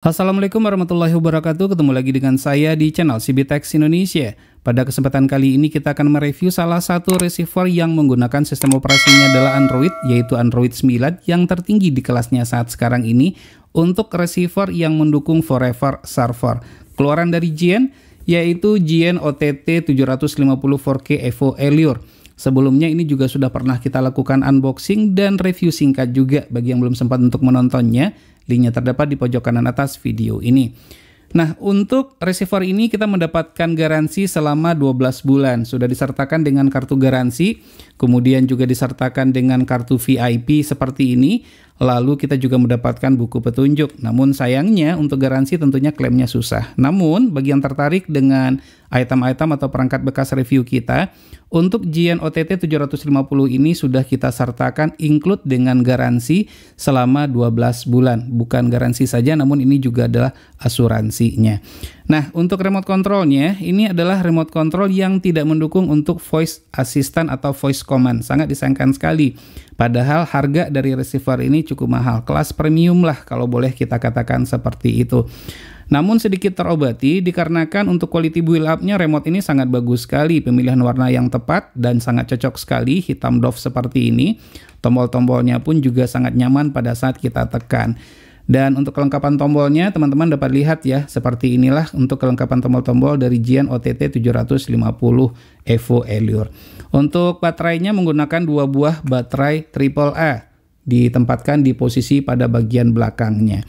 Assalamualaikum warahmatullahi wabarakatuh. Ketemu lagi dengan saya di channel CBTech Indonesia. Pada kesempatan kali ini kita akan mereview salah satu receiver yang menggunakan sistem operasinya adalah Android, yaitu Android 9 yang tertinggi di kelasnya saat sekarang ini untuk receiver yang mendukung Forever Server. Keluaran dari Jian yaitu Jian OTT 750 4K Evo Allure. Sebelumnya ini juga sudah pernah kita lakukan unboxing dan review singkat juga bagi yang belum sempat untuk menontonnya. Linknya terdapat di pojok kanan atas video ini. Nah, untuk receiver ini kita mendapatkan garansi selama 12 bulan. Sudah disertakan dengan kartu garansi, kemudian juga disertakan dengan kartu VIP seperti ini. Lalu kita juga mendapatkan buku petunjuk. Namun sayangnya untuk garansi tentunya klaimnya susah. Namun bagi yang tertarik dengan item-item atau perangkat bekas review kita, untuk Jian OTT 750 ini sudah kita sertakan include dengan garansi selama 12 bulan. Bukan garansi saja, namun ini juga adalah asuransinya. Nah, untuk remote controlnya, ini adalah remote control yang tidak mendukung untuk voice assistant atau voice command. Sangat disayangkan sekali. Padahal harga dari receiver ini cukup mahal. Kelas premium lah kalau boleh kita katakan seperti itu. Namun sedikit terobati dikarenakan untuk quality build up-nya remote ini sangat bagus sekali. Pemilihan warna yang tepat dan sangat cocok sekali, hitam doff seperti ini. Tombol-tombolnya pun juga sangat nyaman pada saat kita tekan. Dan untuk kelengkapan tombolnya, teman-teman dapat lihat ya, seperti inilah untuk kelengkapan tombol-tombol dari Jian OTT 750 Evo Allure. Untuk baterainya menggunakan dua buah baterai AAA, ditempatkan di posisi pada bagian belakangnya.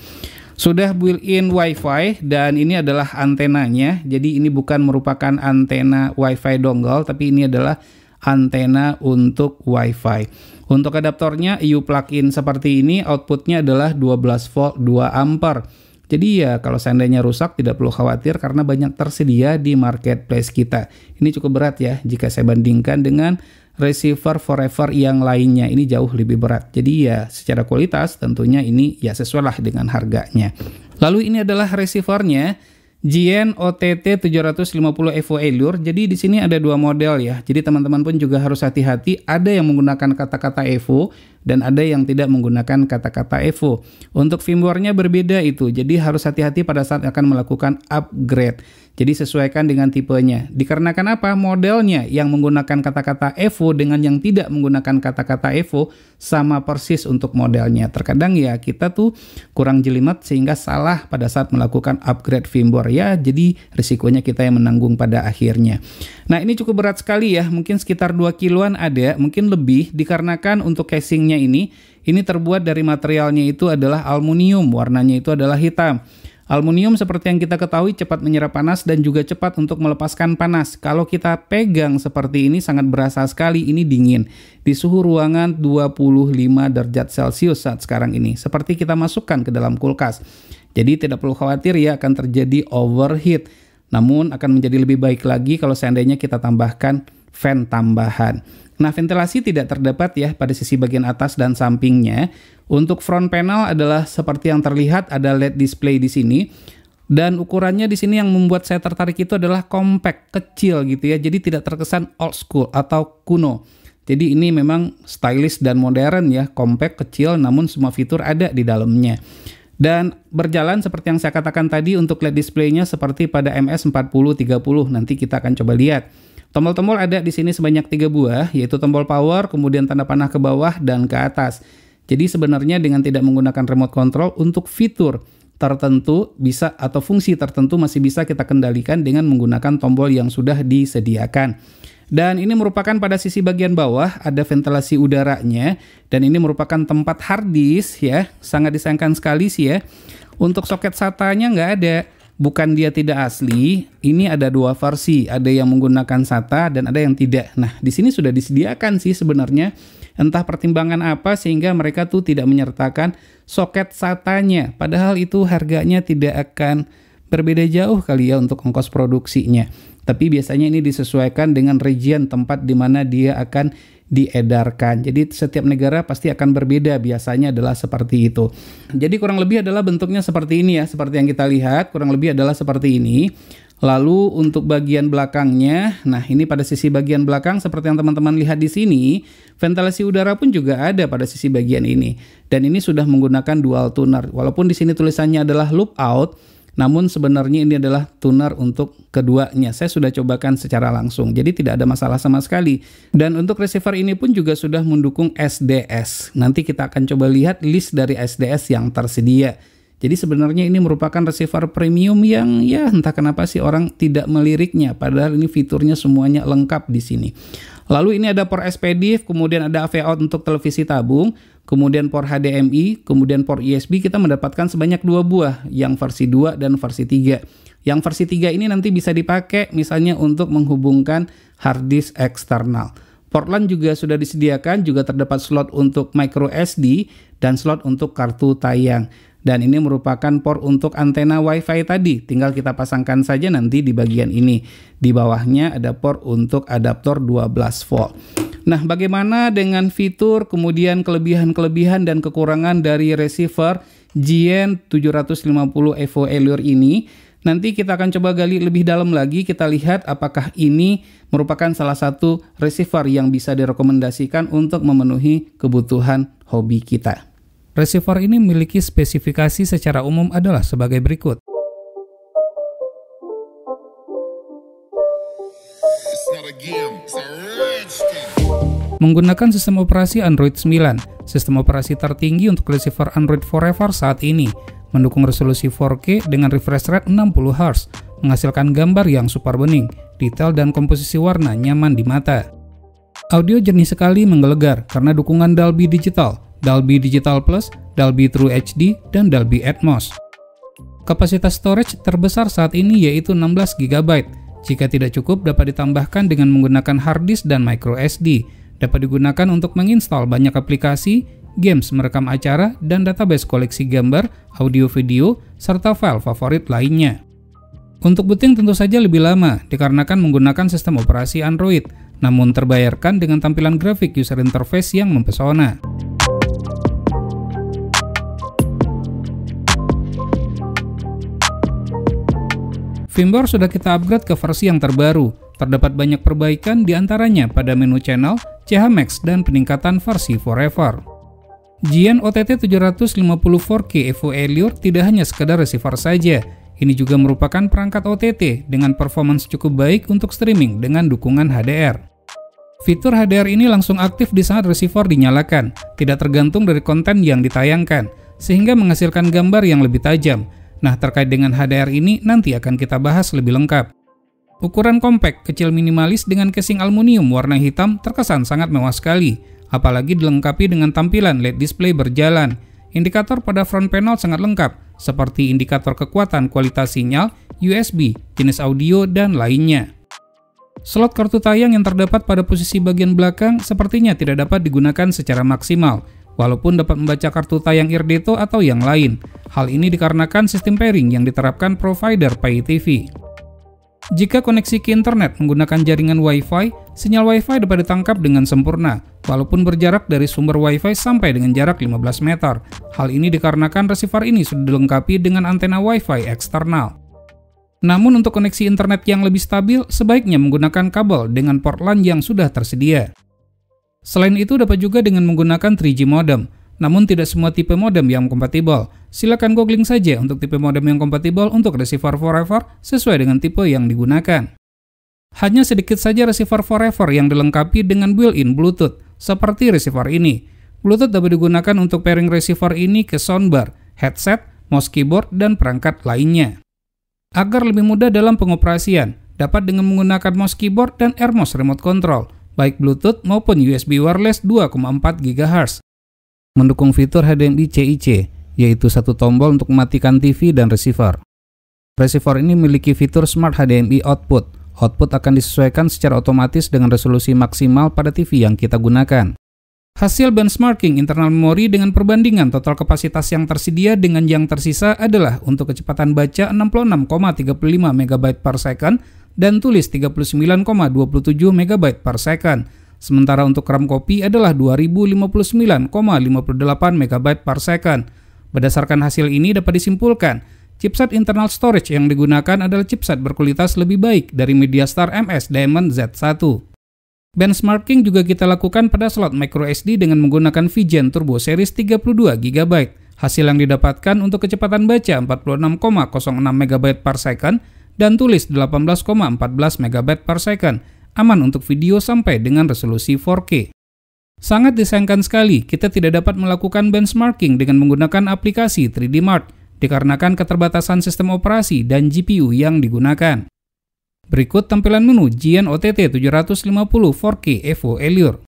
Sudah built-in Wi-Fi dan ini adalah antenanya. Jadi ini bukan merupakan antena Wi-Fi dongle, tapi ini adalah antena untuk Wi-Fi. Untuk adaptornya EU plug-in seperti ini, outputnya adalah 12 volt 2 ampere. Jadi ya kalau seandainya rusak tidak perlu khawatir karena banyak tersedia di marketplace kita. Ini cukup berat ya jika saya bandingkan dengan receiver Forever yang lainnya. Ini jauh lebih berat. Jadi ya secara kualitas tentunya ini ya sesuai lah dengan harganya. Lalu ini adalah receivernya Jian OTT 750 Evo Allure. Jadi di sini ada dua model ya. Jadi teman-teman pun juga harus hati-hati. Ada yang menggunakan kata-kata Evo dan ada yang tidak menggunakan kata-kata Evo. Untuk firmware-nya berbeda itu. Jadi harus hati-hati pada saat akan melakukan upgrade. Jadi sesuaikan dengan tipenya. Dikarenakan apa? Modelnya yang menggunakan kata-kata Evo dengan yang tidak menggunakan kata-kata Evo sama persis untuk modelnya. Terkadang ya kita tuh kurang jelimet sehingga salah pada saat melakukan upgrade firmware ya. Jadi risikonya kita yang menanggung pada akhirnya. Nah, ini cukup berat sekali ya. Mungkin sekitar 2 kiloan ada, mungkin lebih dikarenakan untuk casingnya ini terbuat dari materialnya itu adalah aluminium, warnanya itu adalah hitam. Aluminium seperti yang kita ketahui cepat menyerap panas dan juga cepat untuk melepaskan panas. Kalau kita pegang seperti ini sangat berasa sekali ini dingin. Di suhu ruangan 25 derajat Celcius saat sekarang ini. Seperti kita masukkan ke dalam kulkas. Jadi tidak perlu khawatir ya akan terjadi overheat. Namun akan menjadi lebih baik lagi kalau seandainya kita tambahkan fan tambahan. Nah, ventilasi tidak terdapat ya pada sisi bagian atas dan sampingnya. Untuk front panel adalah seperti yang terlihat ada LED display di sini. Dan ukurannya di sini yang membuat saya tertarik itu adalah compact, kecil gitu ya. Jadi tidak terkesan old school atau kuno. Jadi ini memang stylish dan modern ya, compact, kecil namun semua fitur ada di dalamnya. Dan berjalan seperti yang saya katakan tadi untuk LED display-nya seperti pada MS4030. Nanti kita akan coba lihat. Tombol-tombol ada di sini sebanyak 3 buah, yaitu tombol power, kemudian tanda panah ke bawah dan ke atas. Jadi sebenarnya dengan tidak menggunakan remote control untuk fitur tertentu bisa atau fungsi tertentu masih bisa kita kendalikan dengan menggunakan tombol yang sudah disediakan. Dan ini merupakan pada sisi bagian bawah ada ventilasi udaranya dan ini merupakan tempat hard disk ya, sangat disayangkan sekali sih ya. Untuk soket SATA-nya nggak ada. Bukan dia tidak asli, ini ada dua versi, ada yang menggunakan SATA dan ada yang tidak. Nah, di sini sudah disediakan sih sebenarnya, entah pertimbangan apa sehingga mereka tuh tidak menyertakan soket SATA-nya. Padahal itu harganya tidak akan berbeda jauh kali ya untuk ongkos produksinya. Tapi biasanya ini disesuaikan dengan region tempat di mana dia akan diedarkan. Jadi setiap negara pasti akan berbeda, biasanya adalah seperti itu. Jadi kurang lebih adalah bentuknya seperti ini ya, seperti yang kita lihat, kurang lebih adalah seperti ini. Lalu untuk bagian belakangnya, nah ini pada sisi bagian belakang seperti yang teman-teman lihat di sini, ventilasi udara pun juga ada pada sisi bagian ini. Dan ini sudah menggunakan dual tuner. Walaupun di sini tulisannya adalah loop out, namun sebenarnya ini adalah tuner untuk keduanya. Saya sudah cobakan secara langsung, jadi tidak ada masalah sama sekali. Dan untuk receiver ini pun juga sudah mendukung SDS. Nanti kita akan coba lihat list dari SDS yang tersedia. Jadi sebenarnya ini merupakan receiver premium yang ya entah kenapa sih orang tidak meliriknya, padahal ini fiturnya semuanya lengkap di sini. Lalu ini ada port SPDIF, kemudian ada AV out untuk televisi tabung, kemudian port HDMI, kemudian port USB. Kita mendapatkan sebanyak 2 buah, yang versi 2 dan versi 3. Yang versi 3 ini nanti bisa dipakai misalnya untuk menghubungkan hard disk eksternal. Port LAN juga sudah disediakan, juga terdapat slot untuk micro SD dan slot untuk kartu tayang. Dan ini merupakan port untuk antena WiFi tadi, tinggal kita pasangkan saja nanti di bagian ini. Di bawahnya ada port untuk adaptor 12 volt. Nah, bagaimana dengan fitur, kemudian kelebihan-kelebihan dan kekurangan dari receiver GN750 Evo Allure ini? Nanti kita akan coba gali lebih dalam lagi, kita lihat apakah ini merupakan salah satu receiver yang bisa direkomendasikan untuk memenuhi kebutuhan hobi kita. Receiver ini memiliki spesifikasi secara umum adalah sebagai berikut. Menggunakan sistem operasi Android 9, sistem operasi tertinggi untuk receiver Android Forever saat ini, mendukung resolusi 4K dengan refresh rate 60 Hz, menghasilkan gambar yang super bening, detail dan komposisi warna nyaman di mata. Audio jernih sekali menggelegar karena dukungan Dolby Digital, Dolby Digital Plus, Dolby True HD, dan Dolby Atmos. Kapasitas storage terbesar saat ini yaitu 16 GB. Jika tidak cukup, dapat ditambahkan dengan menggunakan hard disk dan micro SD. Dapat digunakan untuk menginstal banyak aplikasi, games, merekam acara, dan database koleksi gambar, audio-video, serta file favorit lainnya. Untuk booting tentu saja lebih lama, dikarenakan menggunakan sistem operasi Android, namun terbayarkan dengan tampilan grafik user interface yang mempesona. Firmware sudah kita upgrade ke versi yang terbaru. Terdapat banyak perbaikan diantaranya pada menu channel, CHMX, dan peningkatan versi Forever. GN OTT 750 4K Evo Allure tidak hanya sekedar receiver saja. Ini juga merupakan perangkat OTT dengan performance cukup baik untuk streaming dengan dukungan HDR. Fitur HDR ini langsung aktif di saat receiver dinyalakan, tidak tergantung dari konten yang ditayangkan, sehingga menghasilkan gambar yang lebih tajam. Nah, terkait dengan HDR ini nanti akan kita bahas lebih lengkap. Ukuran kompak, kecil minimalis dengan casing aluminium warna hitam terkesan sangat mewah sekali, apalagi dilengkapi dengan tampilan LED display berjalan. Indikator pada front panel sangat lengkap, seperti indikator kekuatan kualitas sinyal, USB, jenis audio, dan lainnya. Slot kartu tayang yang terdapat pada posisi bagian belakang sepertinya tidak dapat digunakan secara maksimal, walaupun dapat membaca kartu tayang Irdeto atau yang lain. Hal ini dikarenakan sistem pairing yang diterapkan provider Pay TV. Jika koneksi ke internet menggunakan jaringan Wi-Fi, sinyal Wi-Fi dapat ditangkap dengan sempurna, walaupun berjarak dari sumber Wi-Fi sampai dengan jarak 15 meter. Hal ini dikarenakan receiver ini sudah dilengkapi dengan antena Wi-Fi eksternal. Namun untuk koneksi internet yang lebih stabil, sebaiknya menggunakan kabel dengan port LAN yang sudah tersedia. Selain itu dapat juga dengan menggunakan 3G modem, namun tidak semua tipe modem yang kompatibel. Silakan googling saja untuk tipe modem yang kompatibel untuk receiver Forever sesuai dengan tipe yang digunakan. Hanya sedikit saja receiver Forever yang dilengkapi dengan built-in Bluetooth, seperti receiver ini. Bluetooth dapat digunakan untuk pairing receiver ini ke soundbar, headset, mouse keyboard, dan perangkat lainnya. Agar lebih mudah dalam pengoperasian, dapat dengan menggunakan mouse keyboard dan AirMouse remote control, baik Bluetooth maupun USB wireless 2,4 GHz. Mendukung fitur HDMI CIC, yaitu satu tombol untuk mematikan TV dan receiver. Receiver ini memiliki fitur Smart HDMI Output. Output akan disesuaikan secara otomatis dengan resolusi maksimal pada TV yang kita gunakan. Hasil benchmarking internal memori dengan perbandingan total kapasitas yang tersedia dengan yang tersisa adalah untuk kecepatan baca 66,35 MB per second dan tulis 39,27 MB per second. Sementara untuk RAM copy adalah 2059,58 MB per second. Berdasarkan hasil ini dapat disimpulkan, Chipset internal storage yang digunakan adalah chipset berkualitas lebih baik dari MediaStar MS Diamond Z1. Benchmarking juga kita lakukan pada slot microSD dengan menggunakan VGen Turbo Series 32GB. Hasil yang didapatkan untuk kecepatan baca 46,06 MB per second dan tulis 18,14 MB per second, aman untuk video sampai dengan resolusi 4K. Sangat disayangkan sekali kita tidak dapat melakukan benchmarking dengan menggunakan aplikasi 3D Mark, dikarenakan keterbatasan sistem operasi dan GPU yang digunakan. Berikut tampilan menu Geon OTT 750 4K Evo Allure.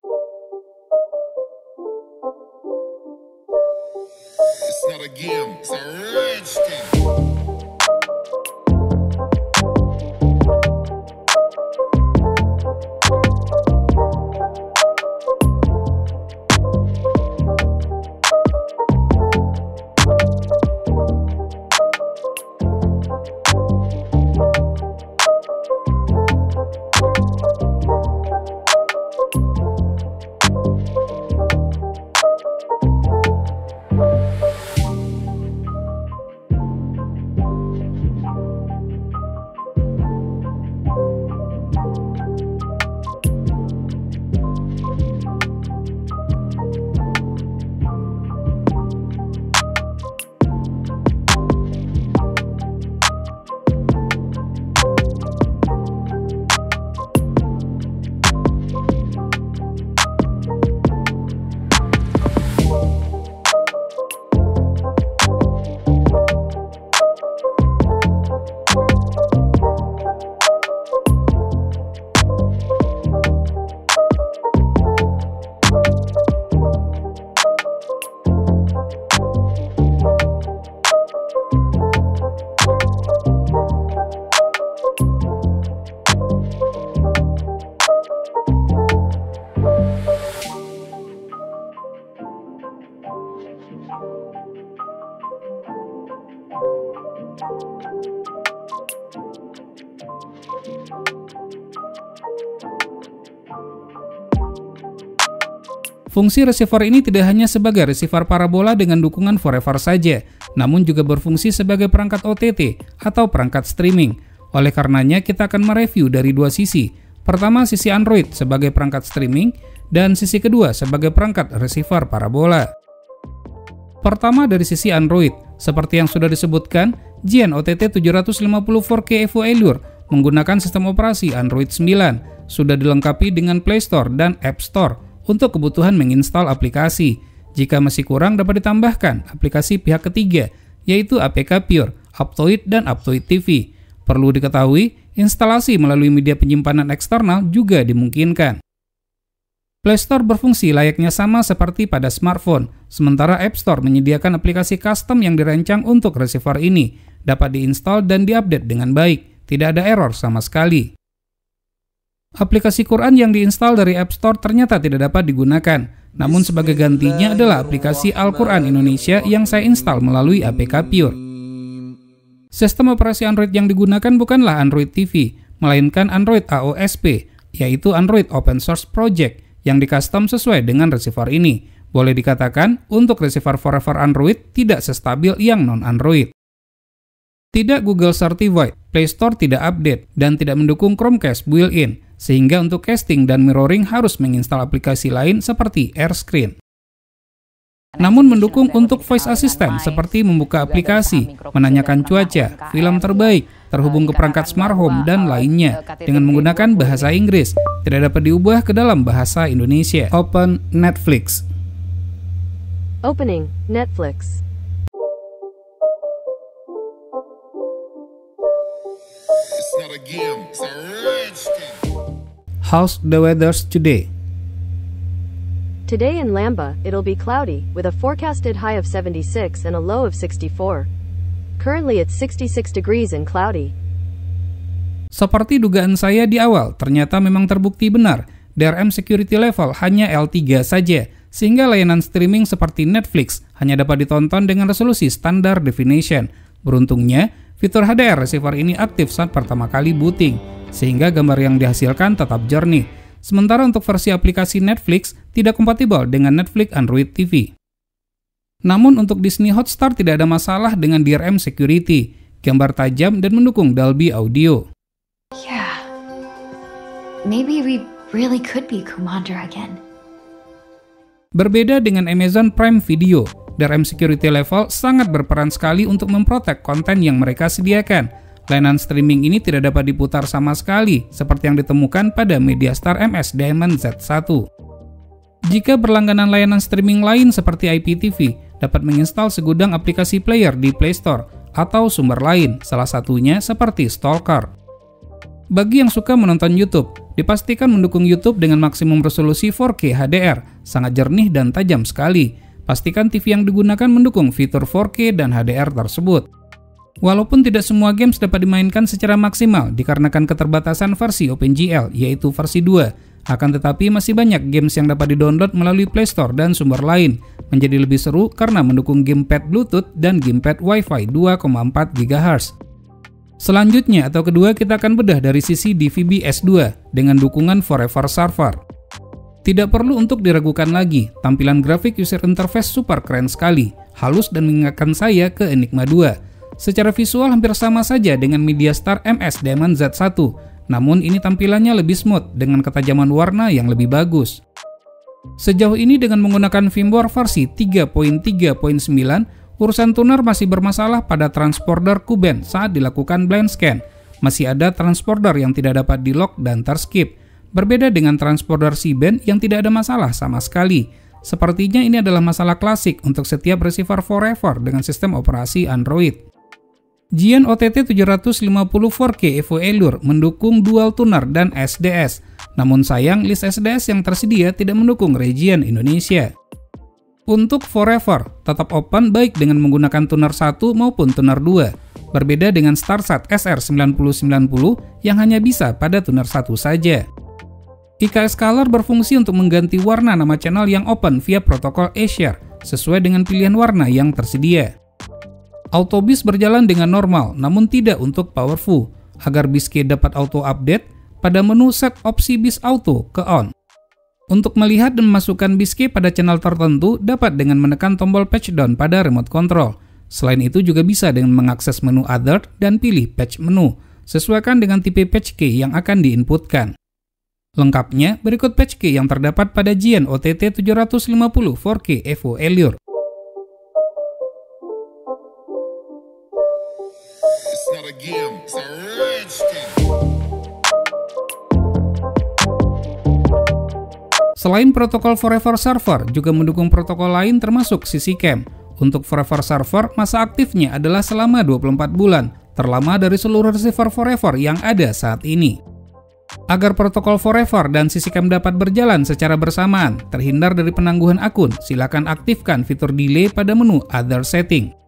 Fungsi receiver ini tidak hanya sebagai receiver parabola dengan dukungan forever saja, namun juga berfungsi sebagai perangkat OTT atau perangkat streaming. Oleh karenanya, kita akan mereview dari dua sisi. Pertama, sisi Android sebagai perangkat streaming, dan sisi kedua sebagai perangkat receiver parabola. Pertama dari sisi Android, seperti yang sudah disebutkan, Geon OTT 750 4K Evo Allure menggunakan sistem operasi Android 9, sudah dilengkapi dengan Play Store dan App Store untuk kebutuhan menginstal aplikasi. Jika masih kurang, dapat ditambahkan aplikasi pihak ketiga, yaitu APK Pure, Aptoide, dan Aptoide TV. Perlu diketahui, instalasi melalui media penyimpanan eksternal juga dimungkinkan. Play Store berfungsi layaknya sama seperti pada smartphone, sementara App Store menyediakan aplikasi custom yang dirancang untuk receiver ini, dapat diinstal dan diupdate dengan baik, tidak ada error sama sekali. Aplikasi Quran yang diinstal dari App Store ternyata tidak dapat digunakan, namun sebagai gantinya adalah aplikasi Al-Quran Indonesia yang saya install melalui APK Pure. Sistem operasi Android yang digunakan bukanlah Android TV, melainkan Android AOSP, yaitu Android Open Source Project, yang dikastom sesuai dengan receiver ini. Boleh dikatakan, untuk receiver forever Android tidak sestabil yang non-Android. Tidak Google Certified, Play Store tidak update, dan tidak mendukung Chromecast built-in, sehingga untuk casting dan mirroring harus menginstal aplikasi lain seperti AirScreen. Namun mendukung untuk voice assistant seperti membuka aplikasi, menanyakan cuaca, film terbaik, terhubung ke perangkat smart home, dan lainnya dengan menggunakan bahasa Inggris, tidak dapat diubah ke dalam bahasa Indonesia. Open Netflix. Opening Netflix. It's not a game, it's a rich thing. How's the weather today? Today in Lamba, it'll be cloudy, with a forecasted high of 76 and a low of 64. Currently it's 66 degrees and cloudy. Seperti dugaan saya di awal, ternyata memang terbukti benar. DRM security level hanya L3 saja, sehingga layanan streaming seperti Netflix hanya dapat ditonton dengan resolusi standar definition. Beruntungnya, fitur HDR receiver ini aktif saat pertama kali booting, sehingga gambar yang dihasilkan tetap jernih. Sementara untuk versi aplikasi Netflix tidak kompatibel dengan Netflix Android TV. Namun untuk Disney Hotstar tidak ada masalah dengan DRM security. gambar tajam, dan mendukung Dolby Audio. Yeah. Maybe we really could be Commander again. Berbeda dengan Amazon Prime Video, DRM Security Level sangat berperan sekali untuk memprotek konten yang mereka sediakan. Layanan streaming ini tidak dapat diputar sama sekali, seperti yang ditemukan pada MediaStar MS Diamond Z1. Jika berlangganan layanan streaming lain seperti IPTV, dapat menginstal segudang aplikasi player di Play Store atau sumber lain, salah satunya seperti Stalker. Bagi yang suka menonton YouTube, dipastikan mendukung YouTube dengan maksimum resolusi 4K HDR, sangat jernih dan tajam sekali. Pastikan TV yang digunakan mendukung fitur 4K dan HDR tersebut. Walaupun tidak semua games dapat dimainkan secara maksimal dikarenakan keterbatasan versi OpenGL, yaitu versi 2, akan tetapi masih banyak games yang dapat didownload melalui Play Store dan sumber lain, menjadi lebih seru karena mendukung gamepad Bluetooth dan gamepad Wi-Fi 2,4 GHz. Selanjutnya atau kedua, kita akan bedah dari sisi DVB S2 dengan dukungan Forever Server. Tidak perlu untuk diragukan lagi, tampilan grafik user interface super keren sekali, halus dan mengingatkan saya ke Enigma 2. Secara visual hampir sama saja dengan MediaStar MS Diamond Z1, namun ini tampilannya lebih smooth dengan ketajaman warna yang lebih bagus. Sejauh ini dengan menggunakan firmware versi 3.3.9, urusan tuner masih bermasalah pada transponder Kuben saat dilakukan blind scan. Masih ada transponder yang tidak dapat di-lock dan terskip. Berbeda dengan transponder C-band yang tidak ada masalah sama sekali. Sepertinya ini adalah masalah klasik untuk setiap receiver Forever dengan sistem operasi Android. Giant OTT 750 4K Evo Allure mendukung dual tuner dan SDS. Namun sayang, list SDS yang tersedia tidak mendukung region Indonesia. Untuk Forever, tetap open baik dengan menggunakan tuner 1 maupun tuner 2. Berbeda dengan StarSat SR9090 yang hanya bisa pada tuner 1 saja. IKS Color berfungsi untuk mengganti warna nama channel yang open via protokol eShare sesuai dengan pilihan warna yang tersedia. AutoBIS berjalan dengan normal, namun tidak untuk powerful. Agar BIS-Key dapat auto-update, pada menu set opsi BIS Auto ke on. Untuk melihat dan memasukkan BIS-Key pada channel tertentu, dapat dengan menekan tombol patch down pada remote control. Selain itu juga bisa dengan mengakses menu Other dan pilih patch menu. Sesuaikan dengan tipe patch key yang akan diinputkan. Lengkapnya, berikut patch key yang terdapat pada Giant OTT 750 4K Evo Allure. It's not a game, it's a rich thing. Selain protokol Forever Server, juga mendukung protokol lain termasuk CC-Cam. Untuk Forever Server, masa aktifnya adalah selama 24 bulan, terlama dari seluruh receiver Forever yang ada saat ini. Agar protokol Forever dan CC-Cam dapat berjalan secara bersamaan, terhindar dari penangguhan akun, silakan aktifkan fitur delay pada menu Other Setting.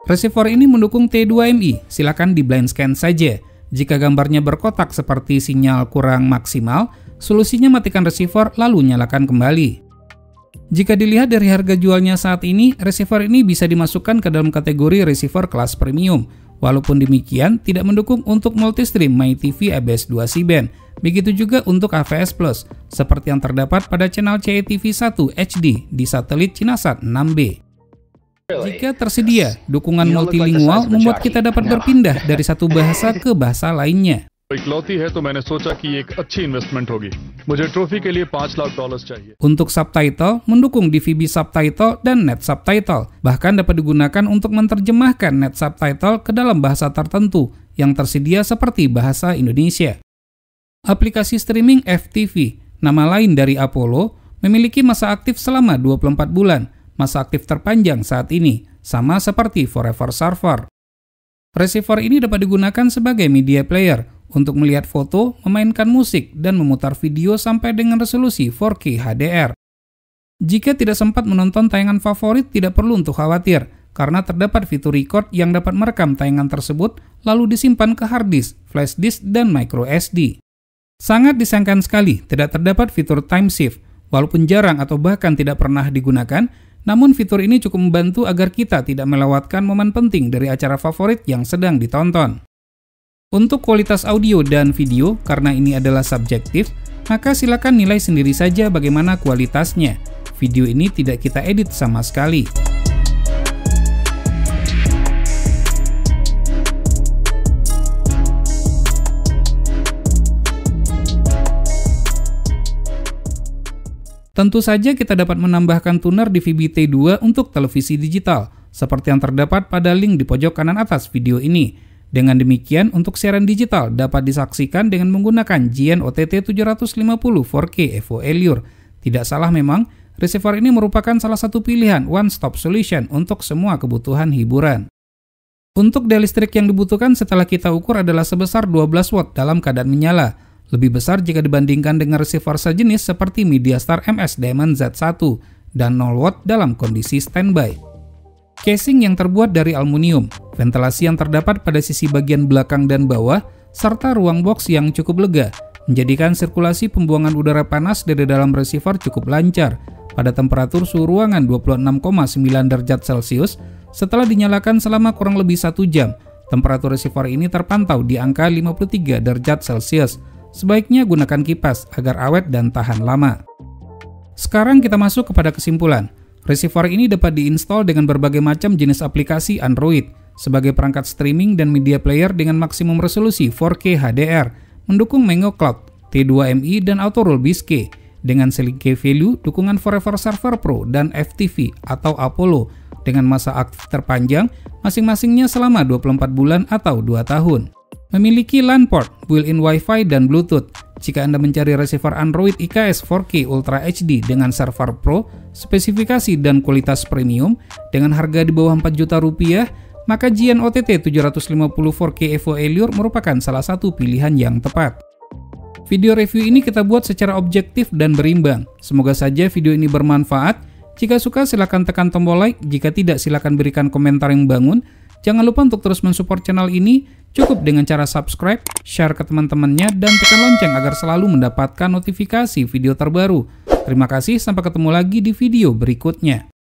Receiver ini mendukung T2MI, silakan di blind scan saja. Jika gambarnya berkotak seperti sinyal kurang maksimal, solusinya matikan receiver lalu nyalakan kembali. Jika dilihat dari harga jualnya saat ini, receiver ini bisa dimasukkan ke dalam kategori receiver kelas premium. Walaupun demikian, tidak mendukung untuk multistream MyTV ABS 2 C-band. Begitu juga untuk AVS Plus, seperti yang terdapat pada channel CATV1 HD di satelit Cinasat 6B. Jika tersedia, dukungan multilingual membuat kita dapat berpindah dari satu bahasa ke bahasa lainnya. Untuk subtitle, mendukung DVB subtitle dan net subtitle. Bahkan dapat digunakan untuk menerjemahkan net subtitle ke dalam bahasa tertentu yang tersedia seperti bahasa Indonesia. Aplikasi streaming FTV, nama lain dari Apollo, memiliki masa aktif selama 24 bulan. Masa aktif terpanjang saat ini, sama seperti Forever Server. Receiver ini dapat digunakan sebagai media player untuk melihat foto, memainkan musik, dan memutar video sampai dengan resolusi 4K HDR. Jika tidak sempat menonton tayangan favorit, tidak perlu untuk khawatir, karena terdapat fitur record yang dapat merekam tayangan tersebut lalu disimpan ke hard disk, flash disk, dan micro SD. Sangat disayangkan sekali tidak terdapat fitur time shift, walaupun jarang atau bahkan tidak pernah digunakan. Namun fitur ini cukup membantu agar kita tidak melewatkan momen penting dari acara favorit yang sedang ditonton. Untuk kualitas audio dan video, karena ini adalah subjektif, maka silakan nilai sendiri saja bagaimana kualitasnya. Video ini tidak kita edit sama sekali. Tentu saja kita dapat menambahkan tuner di VBT2 untuk televisi digital, seperti yang terdapat pada link di pojok kanan atas video ini. Dengan demikian, untuk siaran digital dapat disaksikan dengan menggunakan GN OTT 750 4K Evo Allure. Tidak salah memang, receiver ini merupakan salah satu pilihan one-stop solution untuk semua kebutuhan hiburan. Untuk daya listrik yang dibutuhkan setelah kita ukur adalah sebesar 12 watt dalam keadaan menyala. Lebih besar jika dibandingkan dengan receiver sejenis seperti MediaStar MS Diamond Z1 dan 0 watt dalam kondisi standby. Casing yang terbuat dari aluminium, ventilasi yang terdapat pada sisi bagian belakang dan bawah, serta ruang box yang cukup lega, menjadikan sirkulasi pembuangan udara panas dari dalam receiver cukup lancar pada temperatur suhu ruangan 26,9 derajat Celcius. Setelah dinyalakan selama kurang lebih 1 jam, temperatur receiver ini terpantau di angka 53 derajat Celcius. Sebaiknya gunakan kipas agar awet dan tahan lama. Sekarang kita masuk kepada kesimpulan. Receiver ini dapat diinstal dengan berbagai macam jenis aplikasi Android sebagai perangkat streaming dan media player dengan maksimum resolusi 4K HDR, mendukung Mango Cloud, T2MI, dan Auto Roll Biscay, dengan selling key value, dukungan Forever Server Pro, dan FTV atau Apollo, dengan masa aktif terpanjang, masing-masingnya selama 24 bulan atau 2 tahun. Memiliki LAN port, built-in Wi-Fi, dan Bluetooth. Jika Anda mencari receiver Android IKS 4K Ultra HD dengan server Pro, spesifikasi dan kualitas premium, dengan harga di bawah 4 juta rupiah, maka GN OTT 750 4K Evo Allure merupakan salah satu pilihan yang tepat. Video review ini kita buat secara objektif dan berimbang. Semoga saja video ini bermanfaat. Jika suka silakan tekan tombol like, jika tidak silakan berikan komentar yang bangun. Jangan lupa untuk terus mensupport channel ini, cukup dengan cara subscribe, share ke teman-temannya, dan tekan lonceng agar selalu mendapatkan notifikasi video terbaru. Terima kasih, sampai ketemu lagi di video berikutnya.